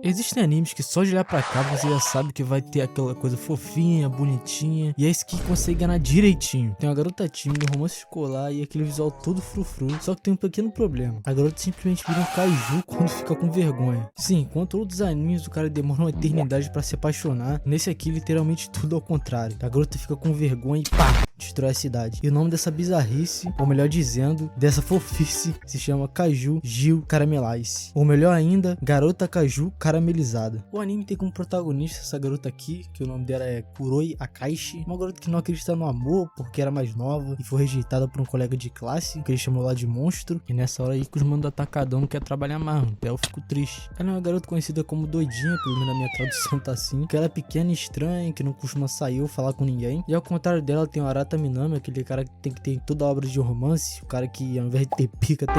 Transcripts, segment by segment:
Existem animes que só de olhar pra cá você já sabe que vai ter aquela coisa fofinha, bonitinha, e é isso que consegue enganar direitinho. Tem uma garota tímida, um romance escolar e aquele visual todo frufru, só que tem um pequeno problema. A garota simplesmente vira um kaiju quando fica com vergonha. Sim, enquanto outros animes o cara demora uma eternidade pra se apaixonar, nesse aqui literalmente tudo ao contrário. A garota fica com vergonha e pá! Destrói a cidade. E o nome dessa bizarrice, ou melhor dizendo, dessa fofice, se chama Kaiju Gil Caramelize. Ou melhor ainda, Garota Kaiju Caramelizada. O anime tem como protagonista essa garota aqui, que o nome dela é Kuroi Akaishi, uma garota que não acredita no amor porque era mais nova e foi rejeitada por um colega de classe, que ele chamou lá de monstro. E nessa hora aí que os manos do Atacadão não quer trabalhar mais, até eu fico triste. Ela é uma garota conhecida como doidinha, pelo menos na minha tradução tá assim, que ela é pequena e estranha, que não costuma sair ou falar com ninguém. E ao contrário dela tem o Arata Minami, aquele cara que tem que ter em toda obra de romance, o cara que ao invés de ter pica tem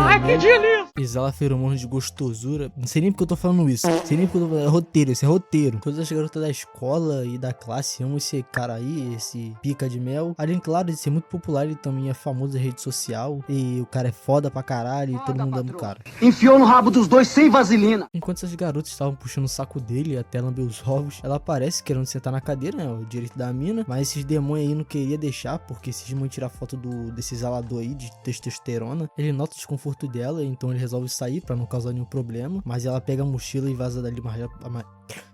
exala feromonas de gostosura. Não sei nem porque eu tô falando isso, sei nem porque eu tô falando, é roteiro, esse é roteiro. Todas as garotas da escola e da classe amam esse cara aí, esse pica de mel. Além, claro, de ser muito popular, ele também é famoso na rede social e o cara é foda pra caralho e todo mundo ama o cara. Enfiou no rabo dos dois sem vaselina. Enquanto essas garotas estavam puxando o saco dele até lamber os ovos, ela aparece querendo sentar na cadeira, né, o direito da mina, mas esses demônios aí não queria deixar, porque se de tirar foto desse exalador aí de testosterona, ele nota o desconforto dela, então ele resolve sair pra não causar nenhum problema, mas ela pega a mochila e vaza dali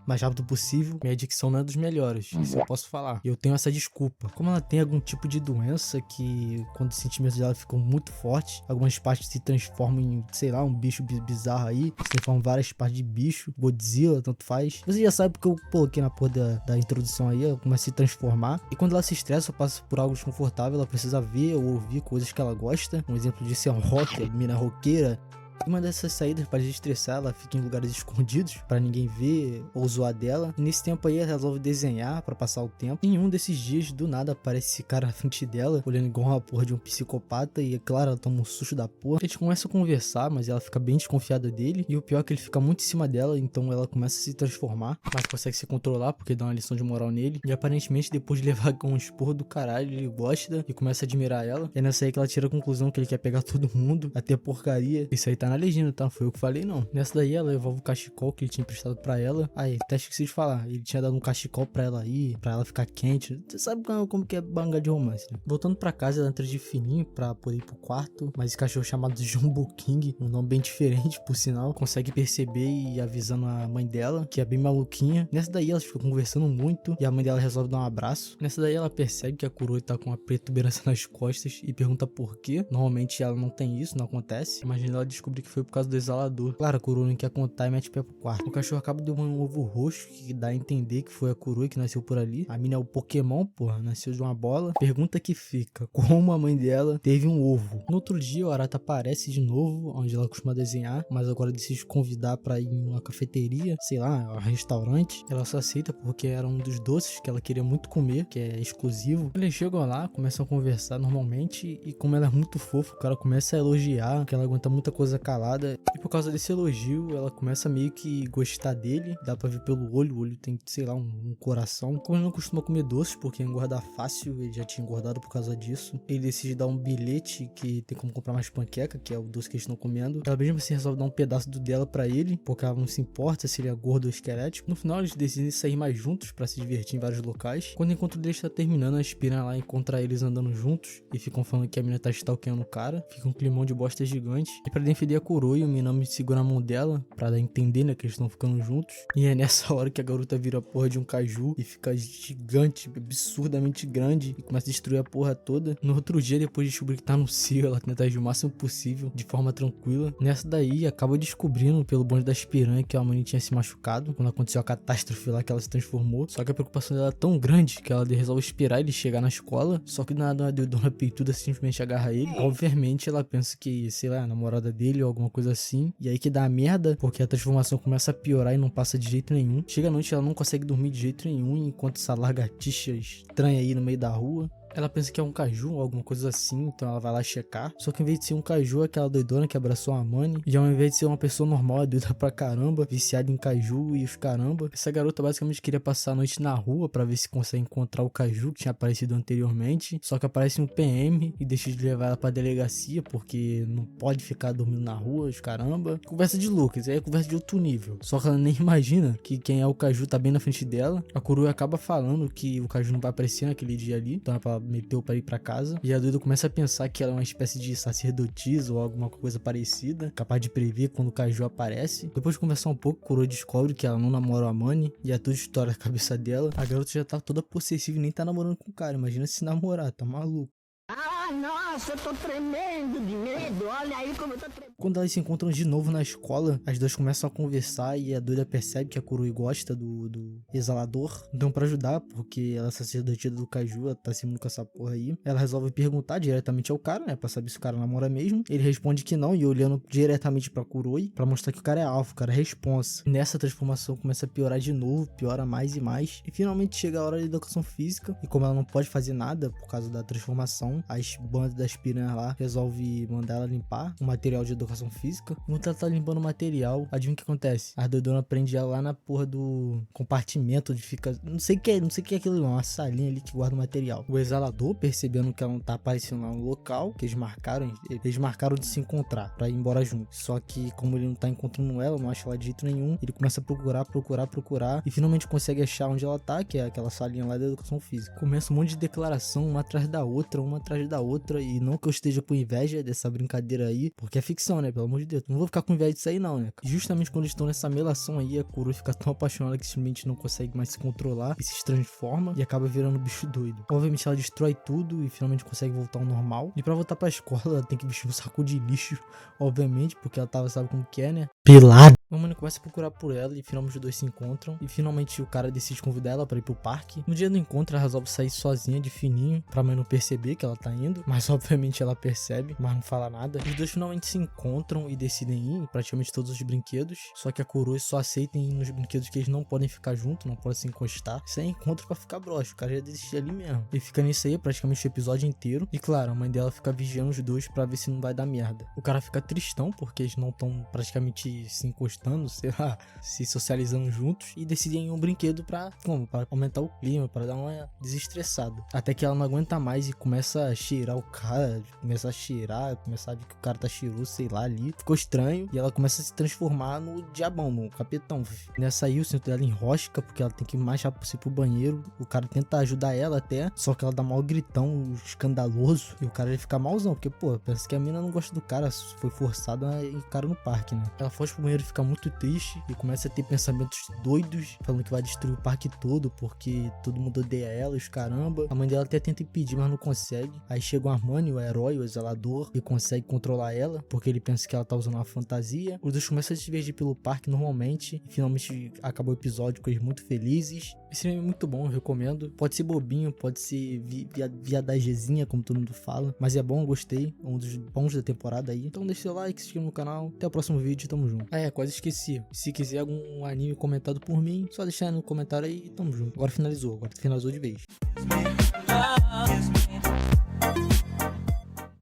mais rápido possível. Minha dicção não é dos melhores, isso eu posso falar. Eu tenho essa desculpa. Como ela tem algum tipo de doença que, quando os sentimentos dela ficam muito fortes, algumas partes se transformam em, sei lá, um bicho bizarro aí, se transformam em várias partes de bicho, Godzilla, tanto faz. Você já sabe porque eu coloquei na porra da introdução aí, ela começa a se transformar. E quando ela se estressa ou passa por algo desconfortável, ela precisa ver ou ouvir coisas que ela gosta. Um exemplo disso é um rock, a mina roqueira. Uma dessas saídas para desestressar, ela fica em lugares escondidos para ninguém ver ou zoar dela. E nesse tempo aí ela resolve desenhar para passar o tempo. E em um desses dias, do nada, aparece esse cara na frente dela, olhando igual uma porra de um psicopata. E é claro, ela toma um susto da porra. Eles começam a conversar, mas ela fica bem desconfiada dele. E o pior é que ele fica muito em cima dela, então ela começa a se transformar, mas consegue se controlar porque dá uma lição de moral nele. E aparentemente, depois de levar um esporro do caralho, ele gosta e começa a admirar ela. E é nessa aí que ela tira a conclusão que ele quer pegar todo mundo, até porcaria. Isso aí tá na legenda, tá? Não foi eu que falei, não. Nessa daí, ela levava o cachecol que ele tinha emprestado pra ela. Aí, até esqueci de falar. Ele tinha dado um cachecol pra ela aí, pra ela ficar quente. Você sabe como que é banga de romance, né? Voltando pra casa, ela entra de fininho pra poder ir pro quarto. Mas esse cachorro chamado Jumbo King, um nome bem diferente, por sinal, consegue perceber e avisando a mãe dela, que é bem maluquinha. Nessa daí, elas ficam conversando muito e a mãe dela resolve dar um abraço. Nessa daí, ela percebe que a Kuroi tá com uma protuberância nas costas e pergunta por quê. Normalmente, ela não tem isso, não acontece. Imagina ela descobrir que foi por causa do exalador. Claro, a Kuroi não quer contar e mete o pé pro quarto. O cachorro acaba de um ovo roxo que dá a entender que foi a Kuroi que nasceu por ali. A mina é o Pokémon, porra, nasceu de uma bola. Pergunta que fica: como a mãe dela teve um ovo? No outro dia, o Arata aparece de novo, onde ela costuma desenhar, mas agora decide convidar pra ir em uma cafeteria, sei lá, um restaurante. Ela só aceita porque era um dos doces que ela queria muito comer, que é exclusivo. Eles chegam lá, começam a conversar normalmente e como ela é muito fofa, o cara começa a elogiar, que ela aguenta muita coisa calada. E por causa desse elogio, ela começa meio que gostar dele. Dá pra ver pelo olho, o olho tem, sei lá, um coração. Como ele não costuma comer doces, porque engorda fácil, ele já tinha engordado por causa disso. Ele decide dar um bilhete que tem como comprar mais panqueca, que é o doce que eles estão comendo. Ela mesmo assim resolve dar um pedaço do dela pra ele, porque ela não se importa se ele é gordo ou esquelético. No final, eles decidem sair mais juntos pra se divertir em vários locais. Quando o encontro deles tá terminando, a Espira lá encontra eles andando juntos e ficam falando que a mina tá stalkeando o cara. Fica um climão de bosta gigante. E pra defender a Kuroi, o Minami segura a mão dela pra dar a entender, né, que eles estão ficando juntos. E é nessa hora que a garota vira a porra de um caju e fica gigante, absurdamente grande, e começa a destruir a porra toda. No outro dia, depois de descobrir que tá no cio, ela tenta agir o máximo possível, de forma tranquila. Nessa daí, acaba descobrindo pelo bonde da Espiranha que a mãe tinha se machucado quando aconteceu a catástrofe lá que ela se transformou. Só que a preocupação dela é tão grande que ela resolve esperar ele chegar na escola. Só que nada, a dona peituda simplesmente agarra ele. Obviamente, ela pensa que, sei lá, a namorada dele ou alguma coisa assim. E aí que dá a merda, porque a transformação começa a piorar e não passa de jeito nenhum. Chega a noite, ela não consegue dormir de jeito nenhum, enquanto essa lagartixa estranha aí no meio da rua. Ela pensa que é um caju ou alguma coisa assim, então ela vai lá checar. Só que em vez de ser um caju, é aquela doidona que abraçou a Manny. E ao invés de ser uma pessoa normal, é doida pra caramba, viciada em caju e os caramba. Essa garota basicamente queria passar a noite na rua pra ver se consegue encontrar o caju que tinha aparecido anteriormente. Só que aparece um PM e deixa de levar ela pra delegacia, porque não pode ficar dormindo na rua, os caramba. Conversa de Lucas, aí é conversa de outro nível. Só que ela nem imagina que quem é o caju tá bem na frente dela. A coroa acaba falando que o caju não vai aparecer naquele dia ali, então ela meteu pra ir pra casa. E a doida começa a pensar que ela é uma espécie de sacerdotisa ou alguma coisa parecida, capaz de prever quando o caju aparece. Depois de conversar um pouco, a coroa descobre que ela não namora a Manny e é tudo história da cabeça dela. A garota já tá toda possessiva e nem tá namorando com o cara. Imagina se namorar, tá maluco. Ah, nossa, eu tô tremendo de medo. Olha aí como eu tô tremendo. Quando elas se encontram de novo na escola, as duas começam a conversar e a doida percebe que a Kuroi gosta do exalador. Então, pra ajudar, porque ela é sacerdotisa do caju, ela tá se com essa porra aí, ela resolve perguntar diretamente ao cara, né, pra saber se o cara namora mesmo. Ele responde que não, e olhando diretamente pra Kuroi, pra mostrar que o cara é alfa, o cara é responsa. E nessa transformação começa a piorar de novo, piora mais e mais. E finalmente chega a hora da educação física, e como ela não pode fazer nada por causa da transformação, as bandas das piranhas lá resolve mandar ela limpar o material de educação física. Enquanto ela tá limpando o material, adivinha o que acontece? A doidona prende ela lá na porra do compartimento onde fica, não sei o que é aquilo não, uma salinha ali que guarda o material. O exalador, percebendo que ela não tá aparecendo lá no local que eles marcaram de se encontrar pra ir embora junto. Só que como ele não tá encontrando ela, não acha ela de jeito nenhum, ele começa a procurar e finalmente consegue achar onde ela tá, que é aquela salinha lá da educação física. Começa um monte de declaração, uma atrás da outra, e não que eu esteja com inveja dessa brincadeira aí, porque é ficção, né, pelo amor de Deus, não vou ficar com inveja disso aí não, né. E justamente quando eles estão nessa melação aí, a Kuroi fica tão apaixonada que simplesmente não consegue mais se controlar e se transforma e acaba virando um bicho doido. Obviamente ela destrói tudo e finalmente consegue voltar ao normal, e pra voltar pra escola ela tem que vestir um saco de lixo, obviamente, porque ela sabe como que é, né, pelada. A Manny começa a procurar por ela e finalmente os dois se encontram. E finalmente o cara decide convidar ela pra ir pro parque. No dia do encontro ela resolve sair sozinha de fininho, pra mãe não perceber que ela tá indo. Mas obviamente ela percebe, mas não fala nada. Os dois finalmente se encontram e decidem ir em praticamente todos os brinquedos. Só que a Kuroi só aceita ir nos brinquedos que eles não podem ficar junto, não podem se encostar. Isso é encontro pra ficar broxa, o cara já desistiu ali mesmo. E fica nisso aí praticamente o episódio inteiro. E claro, a mãe dela fica vigiando os dois pra ver se não vai dar merda. O cara fica tristão porque eles não estão praticamente se encostando, sei lá, se socializando juntos, e decidem ir em um brinquedo pra aumentar o clima, pra dar uma desestressada. Até que ela não aguenta mais e começa a cheirar o cara, começa a ver que o cara tá cheiroso, sei lá, ali. Ficou estranho e ela começa a se transformar no diabão, no capetão. Nessa aí o cinto dela enrosca porque ela tem que ir mais rápido possível pro banheiro. O cara tenta ajudar ela até, só que ela dá maior gritão escandaloso e o cara ele fica malzão, porque pô, pensa que a mina não gosta do cara, foi forçada a ir o cara no parque, né. Ela foge pro banheiro e fica muito triste e começa a ter pensamentos doidos, falando que vai destruir o parque todo porque todo mundo odeia ela, os caramba. A mãe dela até tenta impedir, mas não consegue. Aí chega o Armani, o herói, o exalador, e consegue controlar ela, porque ele pensa que ela tá usando uma fantasia. Os dois começam a se divertir pelo parque normalmente, e finalmente acabou o episódio com eles muito felizes. Esse anime é muito bom, eu recomendo. Pode ser bobinho, pode ser viadagezinha, como todo mundo fala, mas é bom, eu gostei. É um dos bons da temporada aí. Então deixa seu like, se inscreva no canal. Até o próximo vídeo, tamo junto. Quase esqueci. Se quiser algum anime comentado por mim, só deixar no comentário aí e tamo junto. Agora finalizou de vez.